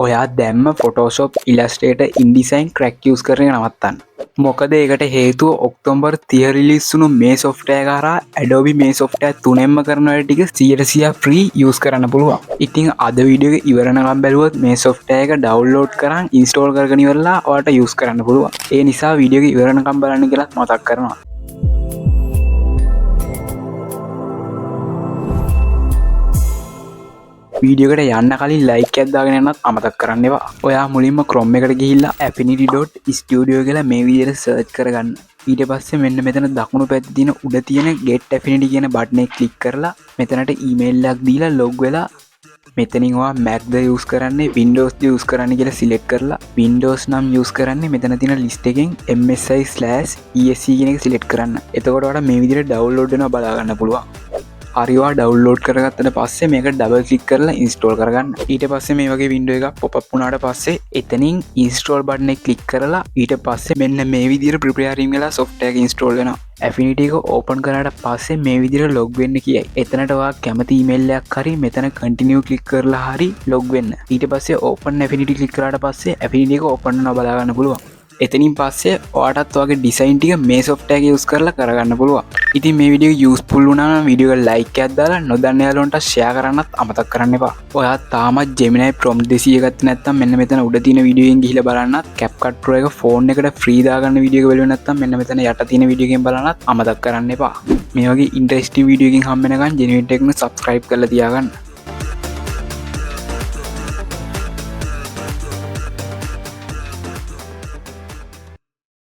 ඔයා දැම්ම Photoshop ඉලස්ට්‍රේටර් ඉන්ඩිසයින් crack use කරගෙන නවත්තන්න. මොකද ඒකට හේතුව ඔක්තෝබර් 30 රිලීස් වුණු මේ සොෆ්ට්වෙයාර් කරා Adobe මේ සොෆ්ට්වෙයාර් තුනෙන්ම කරන වැඩ ටික 100% ෆ්‍රී යූස් කරන්න පුළුවන්. ඉතින් අද වීඩියෝ එක ඉවරනකම් බැලුවොත් මේ සොෆ්ට්වෙයාර් එක ඩවුන්ලෝඩ් කරන් ඉන්ස්ටෝල් කරගෙන ඉවරලා ඔයාලට යූස් කරන්න පුළුවන්. ඒ නිසා වීඩියෝ එක ඉවරනකම් බලන්න කියලා මතක් කරනවා. වීඩියෝකට යන්න කලින් ලයික් එකක් දාගෙන යන්නත් අමතක කරන්න එපා. ඔයා මුලින්ම Chrome එකට ගිහිල්ලා affinity.studio කියලා මේ විදිහට සර්ච් කරගන්න. ඊට පස්සේ මෙන්න මෙතන දකුණු පැත්තේ තියෙන උඩ තියෙන get affinity කියන බටන් එක ක්ලික් කරලා මෙතනට ඊමේල් එකක් දීලා log වෙලා මෙතනින් ඔයා Mac ද යූස් කරන්නේ Windows ද යූස් කරන්නේ කියලා සිලෙක්ට් කරලා Windows නම් යූස් කරන්නේ මෙතන තියෙන ලිස්ට් එකෙන් msi/esc කියන එක සිලෙක්ට් කරන්න. එතකොට ඔයාලට මේ විදිහට ඩවුන්ලෝඩ් වෙනවා බලා ගන්න පුළුවන්. හරිවා ඩවුන්ලෝඩ් කරගත්තට පස්සේ මේක ඩබල් ක්ලික් කරලා ඉන්ස්ටෝල් කරගන්න. ඊට පස්සේ මේ වගේ වින්ඩෝ එකක් පොප් අප් වුණාට පස්සේ එතනින් ඉන්ස්ටෝල් බටන් එක ක්ලික් කරලා ඊට පස්සේ මෙන්න මේ විදිහට ප්‍රිපෙයාරින් වෙලා සොෆ්ට්වෙයාර් එක ඉන්ස්ටෝල් වෙනවා. Affinity එක ඕපන් කරාට පස්සේ මේ විදිහට ලොග් වෙන්න කියයි. එතනට ඔයා කැමති ඊමේල් එකක් හරි මෙතන කන්ටිනියු ක්ලික් කරලා හරි ලොග් වෙන්න. ඊට පස්සේ ඕපන් Affinity ක්ලික් කරාට පස්සේ Affinity එක ඕපන් වෙනවා බලා ගන්න පුළුවන්. එතනින් පස්සේ ඔයාටත් වගේ ඩිසයින් ටික මේ සොෆ්ට්වෙයාර් එක යූස් කරලා කරගන්න පුළුවන්. ඉතින් මේ වීඩියෝ යූස්ෆුල් වුණා නම් වීඩියෝ එක ලයික් එකක් දාලා නොදන්න යාළුවන්ට ෂෙයා කරන්නත් අමතක කරන්න එපා. ඔයා තාමත් Gemini Prompt 200 ගත්තේ නැත්නම් මෙන්න මෙතන උඩ තියෙන වීඩියෝ එකෙන් ගිහිල්ලා බලන්නත් CapCut Pro එක ෆෝන් එකට ෆ්‍රී දාගන්න වීඩියෝ එක බලුවේ නැත්නම් මෙන්න මෙතන යට තියෙන වීඩියෝ එකෙන් බලන්නත් අමතක කරන්න එපා. මේ වගේ ඉන්ටරෙස්ටිං වීඩියෝ එකකින් හම්බ වෙනකන් Genuine Tech එක සබ්ස්ක්‍රයිබ් කරලා තියාගන්න.